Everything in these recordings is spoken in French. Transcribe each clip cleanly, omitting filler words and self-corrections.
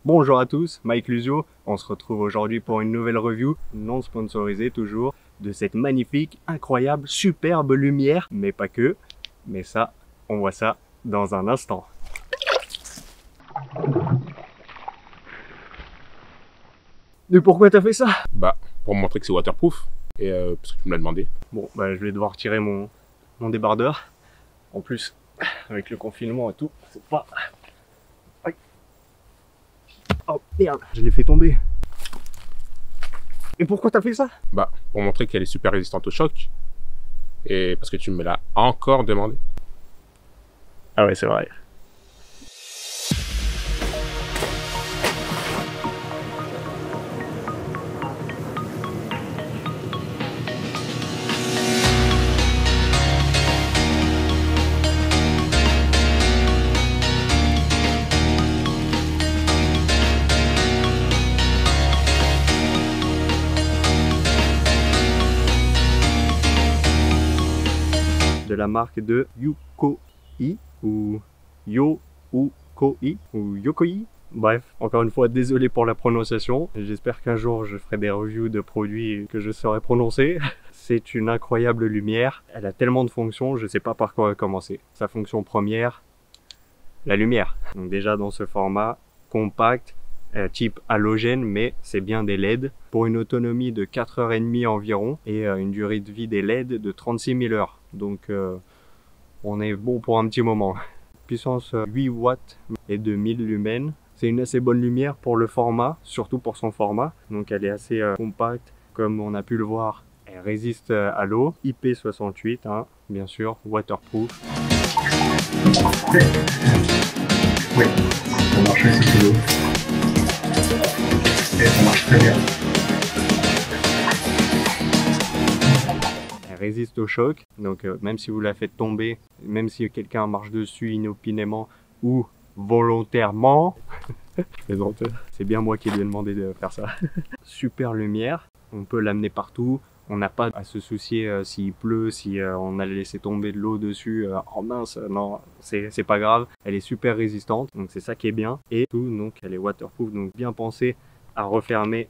Bonjour à tous, Mike Luzio. On se retrouve aujourd'hui pour une nouvelle review, non sponsorisée toujours, de cette magnifique, incroyable, superbe lumière. Mais pas que, mais ça, on voit ça dans un instant. Mais pourquoi t'as fait ça? Bah, pour montrer que c'est waterproof, et parce que tu me l'as demandé. Bon, bah je vais devoir tirer mon débardeur. En plus, avec le confinement et tout, c'est pas... Aïe. Oh merde, je l'ai fait tomber. Et pourquoi t'as fait ça? Bah, pour montrer qu'elle est super résistante au choc, et parce que tu me l'as encore demandé. Ah ouais, c'est vrai. De la marque de Yukoi ou Yokoi ou Yokoi. Bref, encore une fois, désolé pour la prononciation. J'espère qu'un jour je ferai des reviews de produits que je saurai prononcer. C'est une incroyable lumière. Elle a tellement de fonctions, je sais pas par quoi commencer. Sa fonction première, la lumière. Donc déjà dans ce format compact, type halogène, mais c'est bien des LED, pour une autonomie de 4h30 environ et une durée de vie des LED de 36 000 heures. Donc on est bon pour un petit moment. Puissance 8 watts et de 1000 lumens. C'est une assez bonne lumière pour le format, surtout pour son format. Donc elle est assez compacte, comme on a pu le voir. Elle résiste à l'eau. IP68, hein, bien sûr, waterproof. Oui, ça marche sous l'eau. Et ça marche très bien. Elle résiste au choc, donc même si vous la faites tomber, même si quelqu'un marche dessus inopinément ou volontairement, je plaisante, c'est bien moi qui lui ai demandé de faire ça. Super lumière, on peut l'amener partout. On n'a pas à se soucier s'il pleut, si on a laissé tomber de l'eau dessus. Oh mince, non, c'est pas grave. Elle est super résistante, donc c'est ça qui est bien. Et tout, donc elle est waterproof, donc bien pensé à refermer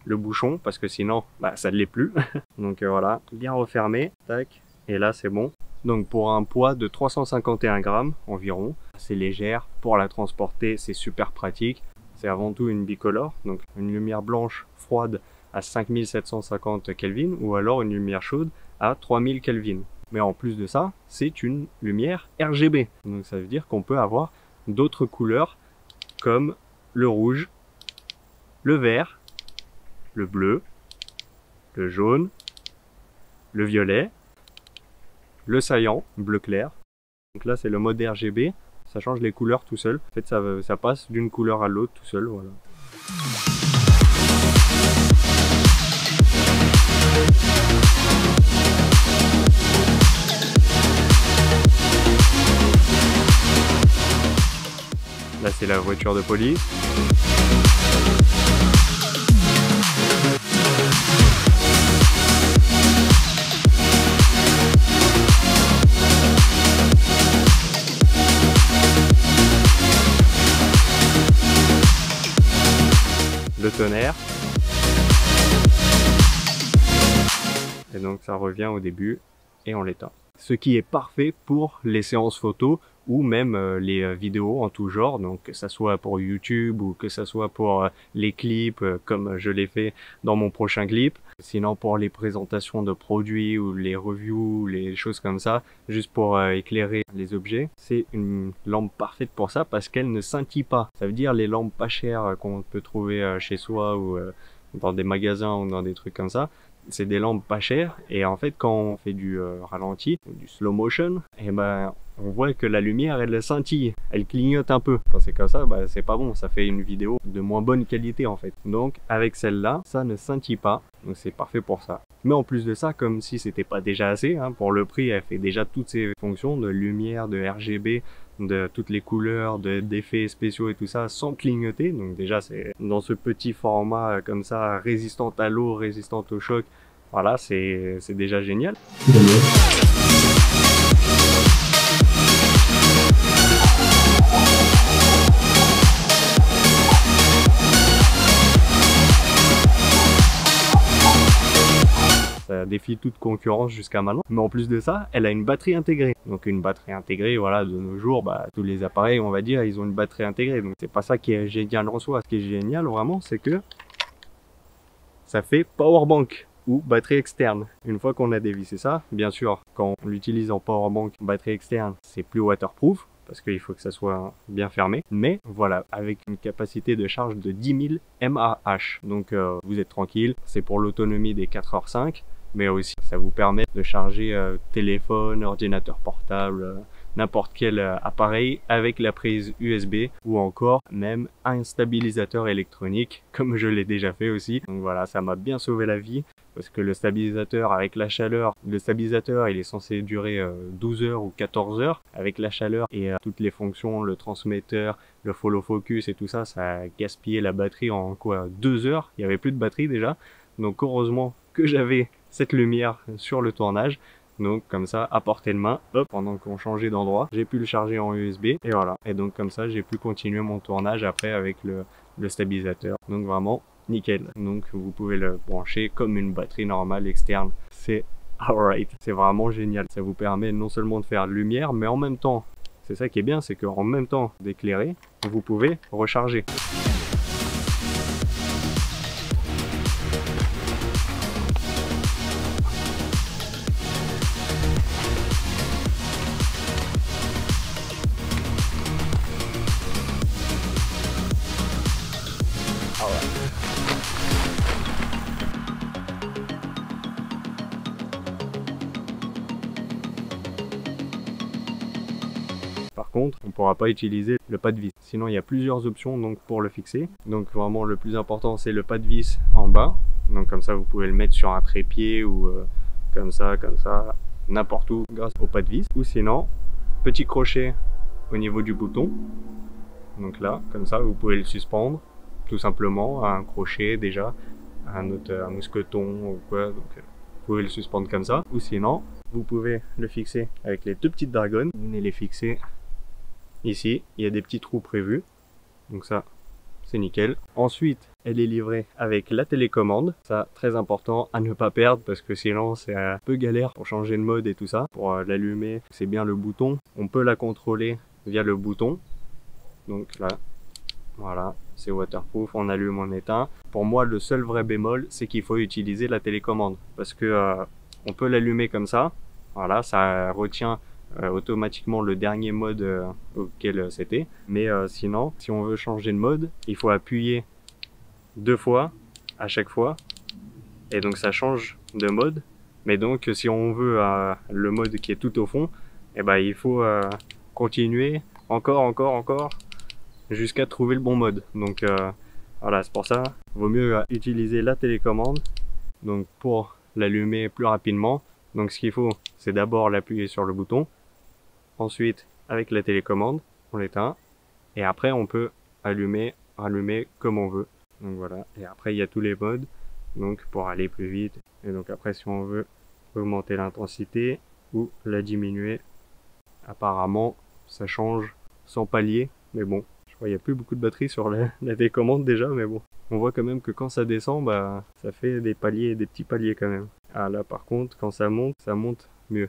le bouchon, parce que sinon, bah, ça ne l'est plus. Donc voilà, bien refermé, tac, et là c'est bon. Donc pour un poids de 351 grammes environ, c'est légère. Pour la transporter, c'est super pratique. C'est avant tout une bicolore, donc une lumière blanche froide à 5750 Kelvin ou alors une lumière chaude à 3000 Kelvin. Mais en plus de ça, c'est une lumière RGB. Donc ça veut dire qu'on peut avoir d'autres couleurs comme le rouge, le vert, le bleu, le jaune, le violet, le saillant, bleu clair. Donc là c'est le mode RGB, ça change les couleurs tout seul. En fait ça passe d'une couleur à l'autre tout seul, voilà. Là c'est la voiture de police. Le tonnerre. Et donc ça revient au début et on l'éteint. Ce qui est parfait pour les séances photos ou même les vidéos en tout genre, donc que ça soit pour YouTube ou que ça soit pour les clips comme je l'ai fait dans mon prochain clip. Sinon pour les présentations de produits ou les reviews, les choses comme ça, juste pour éclairer les objets, c'est une lampe parfaite pour ça parce qu'elle ne scintille pas. Ça veut dire les lampes pas chères qu'on peut trouver chez soi ou dans des magasins ou dans des trucs comme ça. C'est des lampes pas chères et en fait quand on fait du ralenti, du slow motion, et ben on voit que la lumière elle scintille, elle clignote un peu. Quand c'est comme ça, bah, c'est pas bon, ça fait une vidéo de moins bonne qualité en fait. Donc avec celle-là, ça ne scintille pas, donc c'est parfait pour ça. Mais en plus de ça, comme si c'était pas déjà assez, hein, pour le prix elle fait déjà toutes ces fonctions de lumière, de RGB, de toutes les couleurs, d'effets spéciaux et tout ça sans clignoter. Donc déjà c'est dans ce petit format comme ça, résistante à l'eau, résistante au choc. Voilà, c'est déjà génial. défie toute concurrence jusqu'à maintenant. Mais en plus de ça, elle a une batterie intégrée. Donc une batterie intégrée, voilà, de nos jours, bah, tous les appareils, on va dire, ils ont une batterie intégrée. Donc c'est pas ça qui est génial en soi. Ce qui est génial vraiment, c'est que ça fait powerbank ou batterie externe. Une fois qu'on a dévissé ça, bien sûr, quand on l'utilise en powerbank, batterie externe, c'est plus waterproof parce qu'il faut que ça soit bien fermé. Mais voilà, avec une capacité de charge de 10 000 mAh. Donc vous êtes tranquille, c'est pour l'autonomie des 4h5, mais aussi ça vous permet de charger téléphone, ordinateur portable, n'importe quel appareil avec la prise USB ou encore même un stabilisateur électronique comme je l'ai déjà fait aussi. Donc voilà, ça m'a bien sauvé la vie parce que le stabilisateur avec la chaleur, le stabilisateur il est censé durer 12 heures ou 14 heures avec la chaleur et toutes les fonctions, le transmetteur, le follow focus et tout ça, ça a gaspillé la batterie en quoi 2 heures, il n'y avait plus de batterie déjà. Donc heureusement que j'avais cette lumière sur le tournage. Donc comme ça, à portée de main, hop, pendant qu'on changeait d'endroit, j'ai pu le charger en USB et voilà. Et donc comme ça, j'ai pu continuer mon tournage après avec le stabilisateur. Donc vraiment nickel. Donc vous pouvez le brancher comme une batterie normale externe. C'est alright. C'est vraiment génial. Ça vous permet non seulement de faire lumière, mais en même temps, c'est ça qui est bien, c'est qu'en même temps d'éclairer, vous pouvez recharger. Par contre, on ne pourra pas utiliser le pas de vis. Sinon, il y a plusieurs options donc, pour le fixer. Donc vraiment, le plus important, c'est le pas de vis en bas. Donc comme ça, vous pouvez le mettre sur un trépied ou comme ça, n'importe où grâce au pas de vis. Ou sinon, petit crochet au niveau du bouton. Donc là, comme ça, vous pouvez le suspendre tout simplement à un crochet déjà, un mousqueton ou quoi. Donc vous pouvez le suspendre comme ça. Ou sinon, vous pouvez le fixer avec les deux petites dragonnes. Vous venez les fixer ici. Il y a des petits trous prévus. Donc ça, c'est nickel. Ensuite, elle est livrée avec la télécommande. Ça, très important à ne pas perdre parce que sinon, c'est un peu galère pour changer de mode et tout ça. Pour l'allumer, c'est bien le bouton. On peut la contrôler via le bouton. Donc là, voilà, c'est waterproof, on allume, on éteint. Pour moi, le seul vrai bémol, c'est qu'il faut utiliser la télécommande. Parce que on peut l'allumer comme ça. Voilà, ça retient automatiquement le dernier mode auquel c'était. Mais sinon, si on veut changer de mode, il faut appuyer 2 fois à chaque fois. Et donc ça change de mode. Mais donc si on veut le mode qui est tout au fond, eh ben, il faut continuer encore jusqu'à trouver le bon mode. Donc voilà, c'est pour ça, vaut mieux utiliser la télécommande donc pour l'allumer plus rapidement. Donc ce qu'il faut, c'est d'abord l'appuyer sur le bouton. Ensuite, avec la télécommande, on l'éteint. Et après, on peut allumer, rallumer comme on veut. Donc voilà. Et après, il y a tous les modes. Donc pour aller plus vite. Et donc après, si on veut augmenter l'intensité ou la diminuer, apparemment, ça change sans palier. Mais bon, je crois qu'il n'y a plus beaucoup de batterie sur la télécommande déjà. Mais bon, on voit quand même que quand ça descend, bah, ça fait des paliers, des petits paliers quand même. Ah là, par contre, quand ça monte mieux.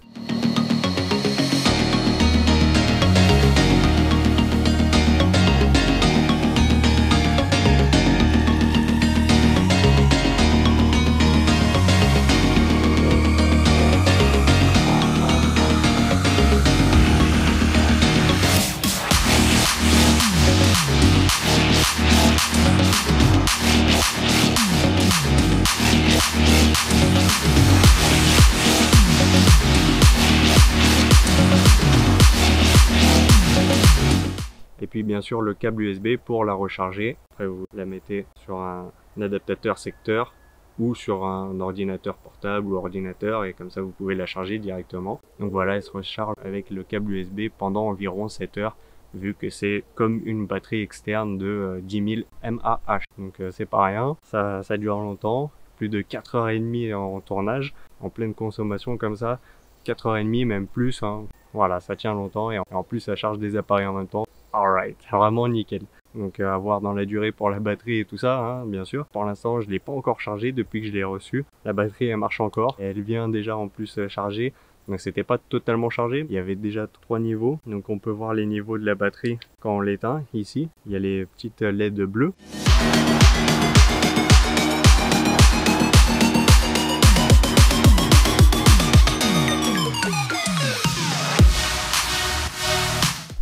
Et puis bien sûr le câble USB pour la recharger. Après vous la mettez sur un adaptateur secteur ou sur un ordinateur portable ou ordinateur et comme ça vous pouvez la charger directement. Donc voilà, elle se recharge avec le câble USB pendant environ 7 heures vu que c'est comme une batterie externe de 10 000 mAh. Donc c'est pas rien, ça dure longtemps, plus de 4h30 en tournage, en pleine consommation comme ça, 4h30 même plus, hein. Voilà, ça tient longtemps et en plus ça charge des appareils en même temps. Alright, vraiment nickel. Donc à voir dans la durée pour la batterie et tout ça, hein, bien sûr. Pour l'instant, je ne l'ai pas encore chargé depuis que je l'ai reçu. La batterie elle marche encore, et elle vient déjà en plus charger. Donc c'était pas totalement chargé, il y avait déjà 3 niveaux. Donc on peut voir les niveaux de la batterie quand on l'éteint ici. Il y a les petites LED bleues.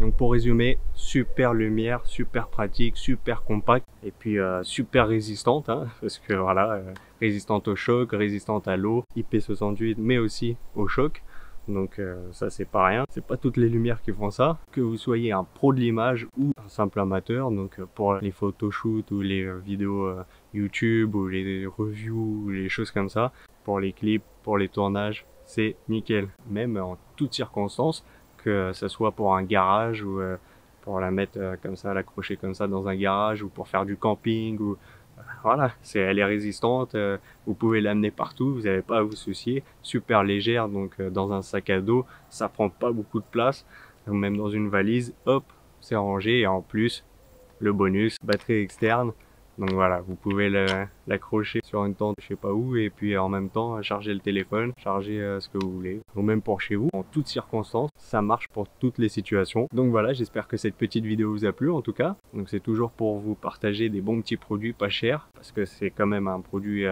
Donc pour résumer, super lumière, super pratique, super compact et puis super résistante hein, parce que voilà, résistante au choc, résistante à l'eau, IP68 mais aussi au choc. Donc ça c'est pas rien, c'est pas toutes les lumières qui font ça. Que vous soyez un pro de l'image ou un simple amateur, donc pour les photoshoots ou les vidéos YouTube ou les reviews ou les choses comme ça, pour les clips, pour les tournages, c'est nickel. Même en toutes circonstances, que ce soit pour un garage ou pour la mettre comme ça, l'accrocher comme ça dans un garage ou pour faire du camping ou voilà, elle est résistante, vous pouvez l'amener partout, vous n'avez pas à vous soucier, super légère, donc dans un sac à dos, ça prend pas beaucoup de place, ou même dans une valise, hop, c'est rangé, et en plus, le bonus, batterie externe, donc voilà, vous pouvez l'accrocher sur une tente, je sais pas où, et puis en même temps, charger le téléphone, charger ce que vous voulez, ou même pour chez vous, en toutes circonstances, ça marche pour toutes les situations. Donc voilà, j'espère que cette petite vidéo vous a plu en tout cas. Donc c'est toujours pour vous partager des bons petits produits pas chers, parce que c'est quand même un produit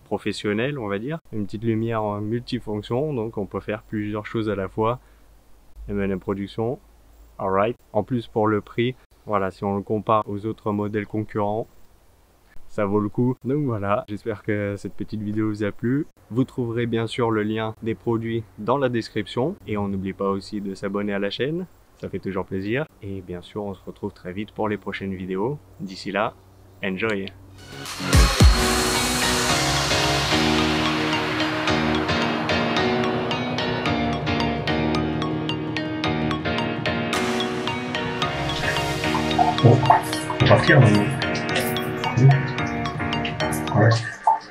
professionnel, on va dire. Une petite lumière multifonction, donc on peut faire plusieurs choses à la fois. MLM Production, alright. En plus pour le prix, voilà, si on le compare aux autres modèles concurrents, ça vaut le coup. Donc voilà, j'espère que cette petite vidéo vous a plu. Vous trouverez bien sûr le lien des produits dans la description. Et on n'oublie pas aussi de s'abonner à la chaîne, ça fait toujours plaisir. Et bien sûr, on se retrouve très vite pour les prochaines vidéos. D'ici là, enjoy! Bon, on va partir maintenant. Ouais.